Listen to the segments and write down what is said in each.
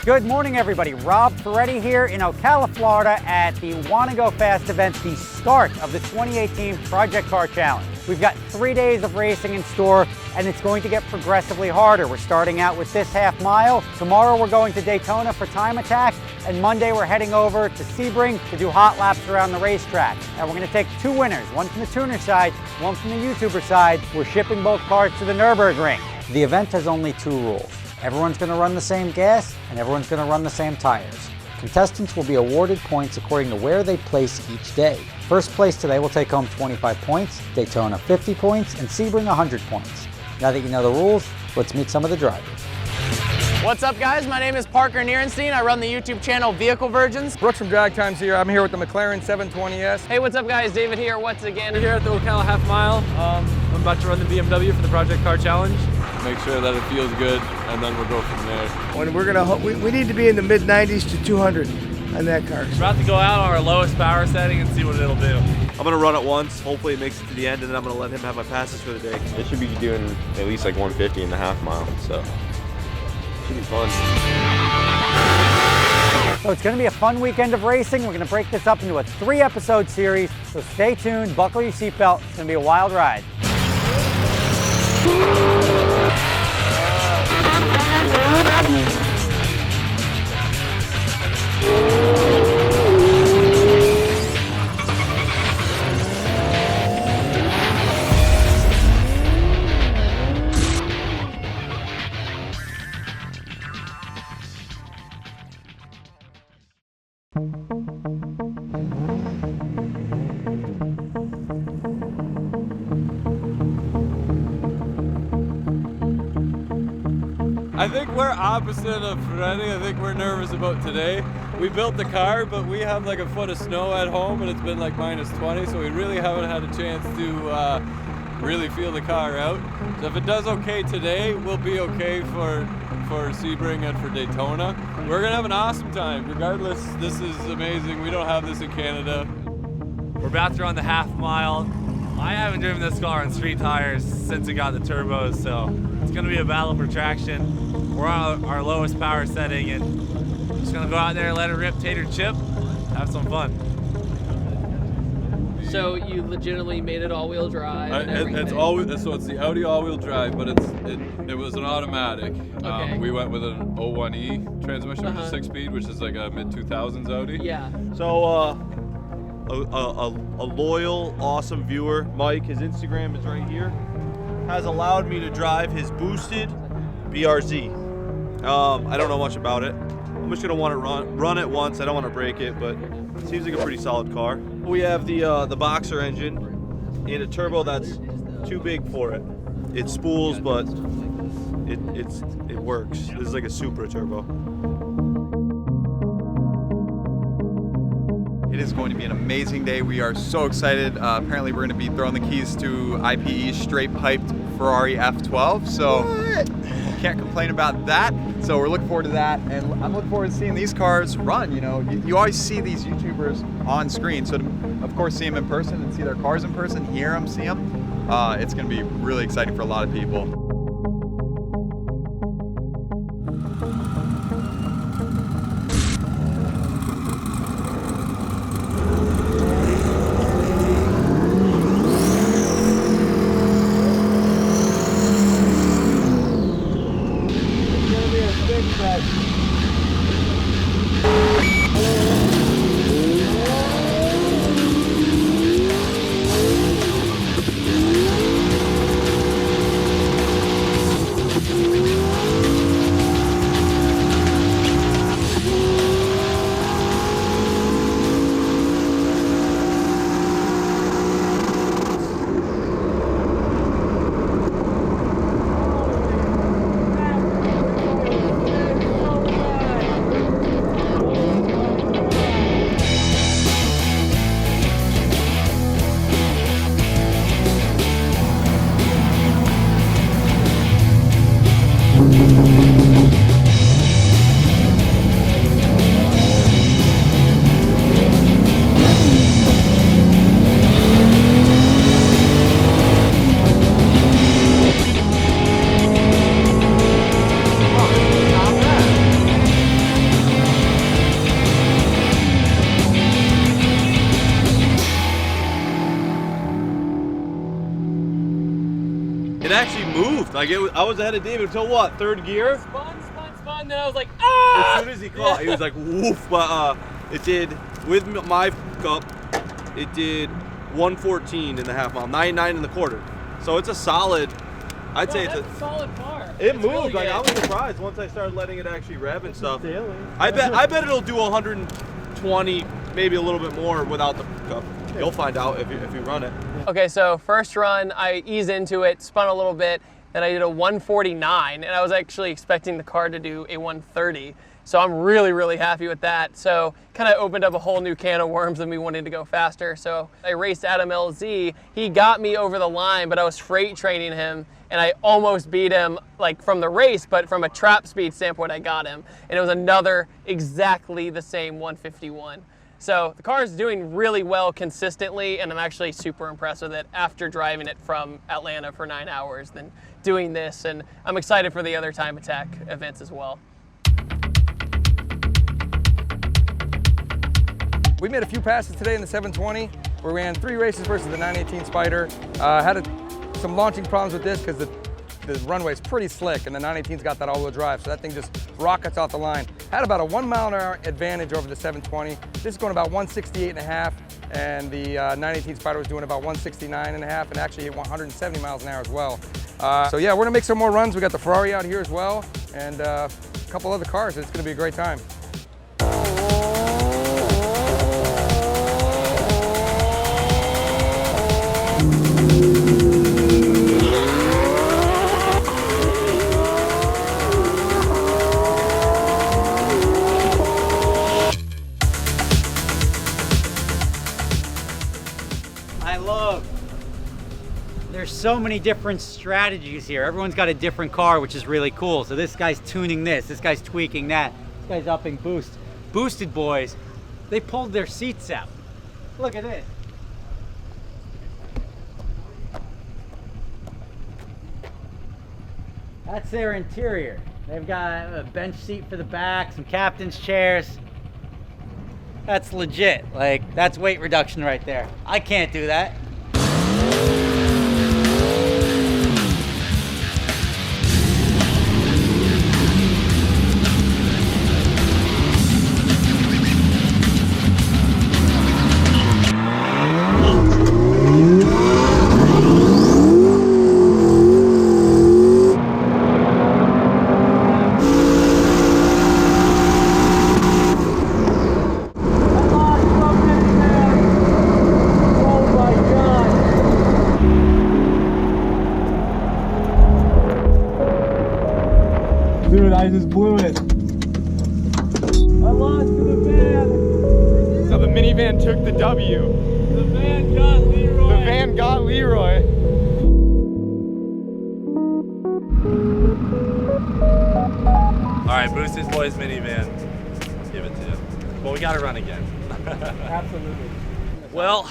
Good morning, everybody. Rob Ferretti here in Ocala, Florida at the Wanna Go Fast event, the start of the 2018 Project Car Challenge. We've got 3 days of racing in store, and it's going to get progressively harder. We're starting out with this half mile. Tomorrow we're going to Daytona for time attack, and Monday we're heading over to Sebring to do hot laps around the racetrack. And we're going to take 2 winners, one from the tuner side, one from the YouTuber side. We're shipping both cars to the Nürburgring. The event has only 2 rules. Everyone's going to run the same gas, and everyone's going to run the same tires. Contestants will be awarded points according to where they place each day. First place today will take home 25 points, Daytona 50 points, and Sebring 100 points. Now that you know the rules, let's meet some of the drivers. What's up, guys? My name is Parker Nierenstein. I run the YouTube channel Vehicle Virgins. Brooks from Drag Times here. I'm here with the McLaren 720S. Hey, what's up, guys? David here once again. We're here at the Ocala half mile. I'm about to run the BMW for the Project Car Challenge. Make sure that it feels good, and then we'll go from there. When we're gonna, we need to be in the mid 90s to 200 on that car. We're about to go out on our lowest power setting and see what it'll do. I'm gonna run it once. Hopefully it makes it to the end, and then I'm gonna let him have my passes for the day. It should be doing at least like 150 in the half mile, so it should be fun. So it's going to be a fun weekend of racing. We're going to break this up into a 3-episode series, so stay tuned, buckle your seatbelt. It's going to be a wild ride. I think we're opposite of Ferretti. I think we're nervous about today. We built the car, but we have like a foot of snow at home, and it's been like -20, so we really haven't had a chance to really feel the car out. So if it does okay today, we'll be okay for Sebring and for Daytona. We're gonna have an awesome time. Regardless, this is amazing. We don't have this in Canada. We're about to run the half mile. I haven't driven this car on street tires since it got the turbos, so it's gonna be a battle for traction. We're on our lowest power setting, and just gonna go out there and let it rip, tater chip, have some fun. So you legitimately made it all-wheel drive and everything? It's the Audi all-wheel drive, but it was an automatic. Okay. We went with an 01E transmission, which is 6-speed, which is like a mid-2000s Audi. Yeah. So a loyal, awesome viewer, Mike, his Instagram is right here, has allowed me to drive his boosted BRZ. I don't know much about it. I'm just gonna want to run it once. I don't want to break it, but it seems like a pretty solid car. We have the boxer engine in a turbo that's too big for it. It spools, but it works. This is like a Supra turbo. It is going to be an amazing day. We are so excited. Apparently we're going to be throwing the keys to IPE's straight piped Ferrari F12. So can't complain about that. So we're looking forward to that. And I'm looking forward to seeing these cars run. You know, you always see these YouTubers on screen. So to, of course, see them in person and see their cars in person, hear them, see them. It's going to be really exciting for a lot of people. It actually moved. Like I was ahead of David until what? Third gear. Spun. Then I was like, ah! As soon as he caught, he was like, woof. But it did with my cup. It did 114 in the half mile, 99 in the quarter. So it's a solid. I'd say it's a solid car. It moved. Really like I was surprised once I started letting it actually rev and stuff. I bet it'll do 120, maybe a little bit more without the cup. You'll find out if you run it. Okay, so first run, I eased into it, spun a little bit, then I did a 149, and I was actually expecting the car to do a 130. So I'm really, really happy with that. So kind of opened up a whole new can of worms and me wanting to go faster. So I raced Adam LZ. He got me over the line, but I was freight training him and I almost beat him like from the race, but from a trap speed standpoint, I got him. And it was another exactly the same 151. So the car is doing really well consistently, and I'm actually super impressed with it after driving it from Atlanta for 9 hours, then doing this. And I'm excited for the other time attack events as well. We made a few passes today in the 720. We ran 3 races versus the 918 Spider. Had some launching problems with this because the runway is pretty slick, and the 918's got that all-wheel drive, so that thing just rockets off the line. Had about a 1 mile an hour advantage over the 720. This is going about 168.5, and the 918 Spider was doing about 169.5, and actually hit 170 miles an hour as well. So yeah, we're gonna make some more runs. We got the Ferrari out here as well, and a couple other cars. It's gonna be a great time. There's so many different strategies here. Everyone's got a different car, which is really cool. So this guy's tuning this guy's tweaking that, this guy's upping boost. Boosted boys, they pulled their seats out. Look at this. That's their interior. They've got a bench seat for the back, some captain's chairs. That's legit. Like, that's weight reduction right there. I can't do that. Dude, I just blew it. I lost to the van. So the minivan took the W. The van got Leroy. The van got Leroy. All right, Boosted Boys minivan. Give it to you. Well, we got to run again. Absolutely. Well,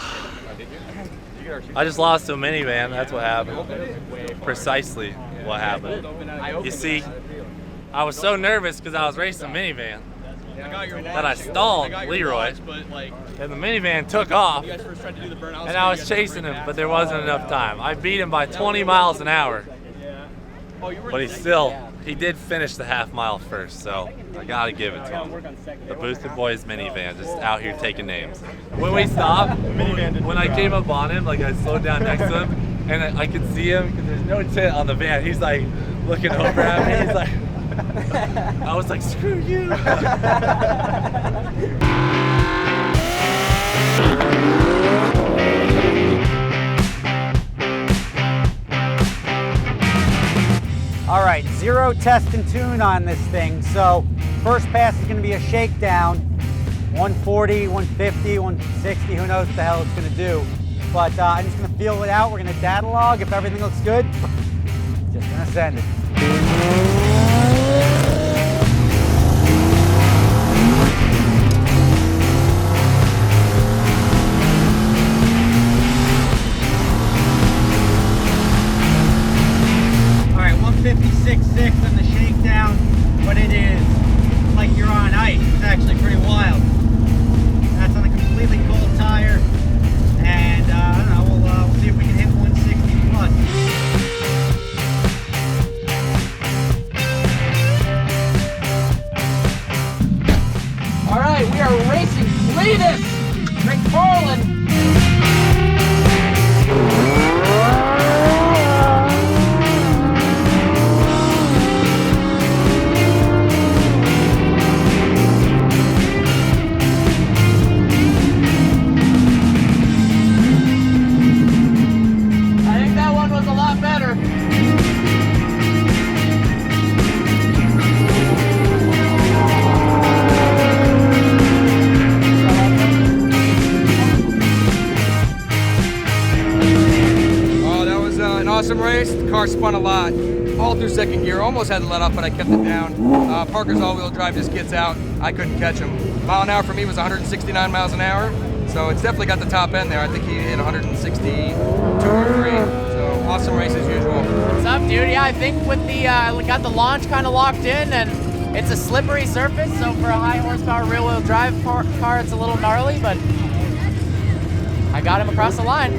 I just lost to a minivan. That's what happened. Precisely what happened. You see, I was so nervous because I was racing a minivan that I stalled Leroy, and the minivan took off, and I was chasing him, but there wasn't enough time. I beat him by 20 miles an hour, but he did finish the half mile first, so I gotta give it to him. The Boosted Boys minivan, just out here taking names. When we stopped, when I came up on him, like I slowed down next to him, and I could see him because there's no tint on the van. He's like looking over at me. He's like, I was like, screw you. All right, 0 test and tune on this thing. So first pass is gonna be a shakedown, 140, 150, 160, who knows what the hell it's gonna do. But I'm just gonna feel it out. We're gonna data log. If everything looks good, just gonna send it. All right, 156.6 on the shakedown, but it is like you're on ice. It's actually pretty wild. That's on a completely cold tire, and I don't know. We'll see if we can hit 160 plus. awesome race. The car spun a lot, all through second gear. Almost had to let off, but I kept it down. Parker's all-wheel drive just gets out. I couldn't catch him. Mile an hour for me was 169 miles an hour, so it's definitely got the top end there. I think he hit 162 or 3. So awesome race as usual. What's up, dude? Yeah, I think with the got the launch kind of locked in, and it's a slippery surface. So for a high horsepower rear-wheel drive car, it's a little gnarly, but I got him across the line.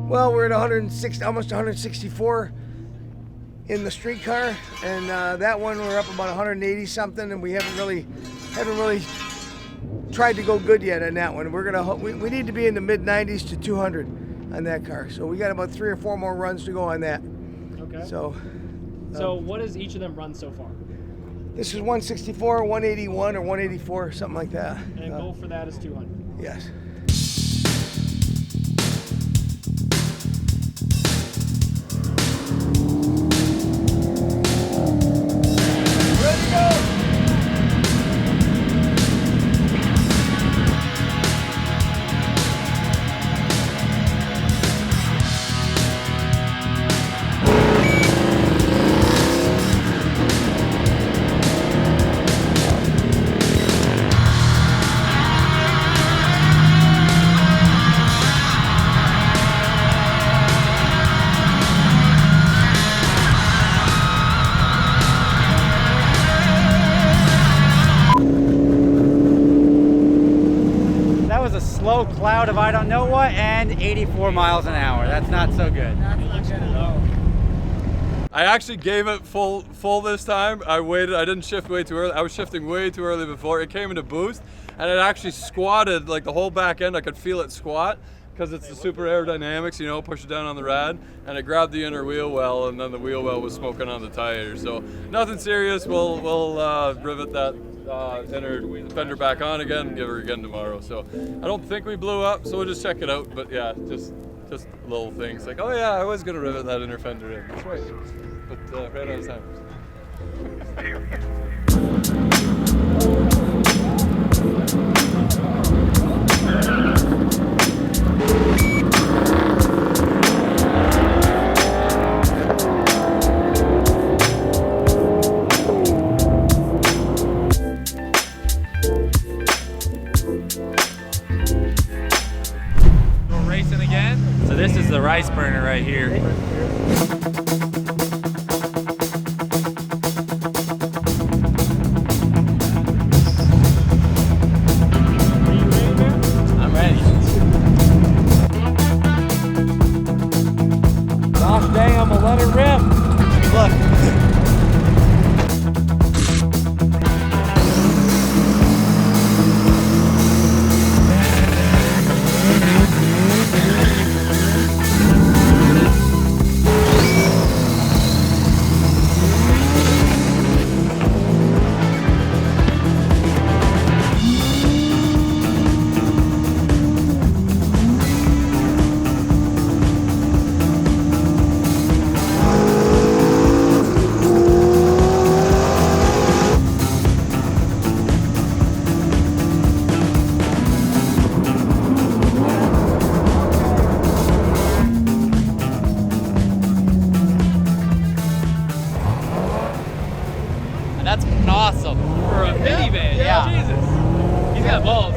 Well, we're at 160, almost 164 in the street car, and that one we're up about 180 something, and we haven't really tried to go good yet on that one. We need to be in the mid 90s to 200 on that car, so we got about 3 or 4 more runs to go on that. Okay. So what has each of them run so far? this is 164, 181, or 184, something like that. And goal for that is 200. Yes. Slow cloud of I don't know what, and 84 miles an hour. That's not so good. I actually gave it full this time. I waited, I didn't shift way too early. I was shifting way too early before. It came into boost, and it actually squatted, like the whole back end, I could feel it squat, because it's the super aerodynamics, you know, push it down on the rad, and it grabbed the inner wheel well, and then the wheel well was smoking on the tire. So nothing serious, we'll rivet that inner fender back on again and give her again tomorrow. So I don't think we blew up, so we'll just check it out. But yeah, just little things like, oh yeah, I was gonna rivet that inner fender in. That's right. But right on time. So this is the rice burner right here. I'm ready. Gosh dang, I'm gonna let it rip. Look. That's awesome. For a minivan, yeah. Jesus. He's got balls.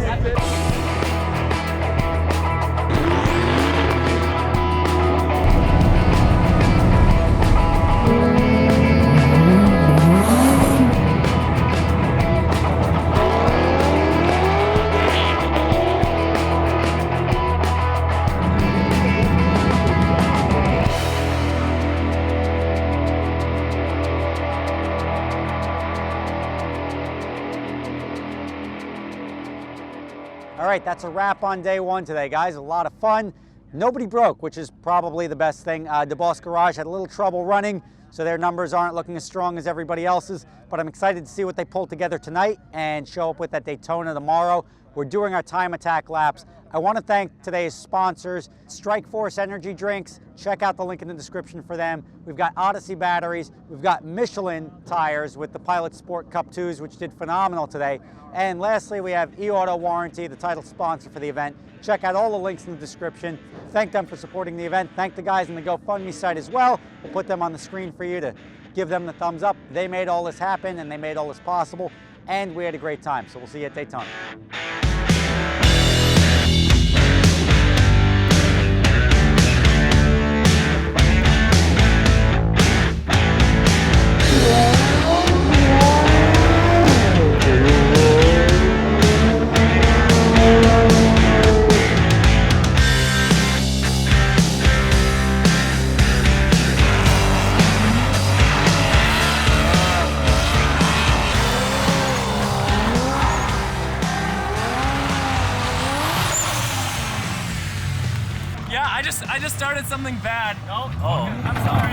All right, that's a wrap on day one today, guys. A lot of fun. Nobody broke, which is probably the best thing. DeBoss Garage had a little trouble running, so their numbers aren't looking as strong as everybody else's, but I'm excited to see what they pull together tonight and show up with at Daytona tomorrow. We're doing our time attack laps. I want to thank today's sponsors, Strikeforce Energy Drinks. Check out the link in the description for them. We've got Odyssey batteries. We've got Michelin tires with the Pilot Sport Cup 2s, which did phenomenal today. And lastly, we have eAuto Warranty, the title sponsor for the event. Check out all the links in the description. Thank them for supporting the event. Thank the guys on the GoFundMe site as well. We'll put them on the screen for you to give them the thumbs up. They made all this happen and they made all this possible. And we had a great time. So we'll see you at Daytona. Yeah, I just started something bad. Oh, I'm sorry.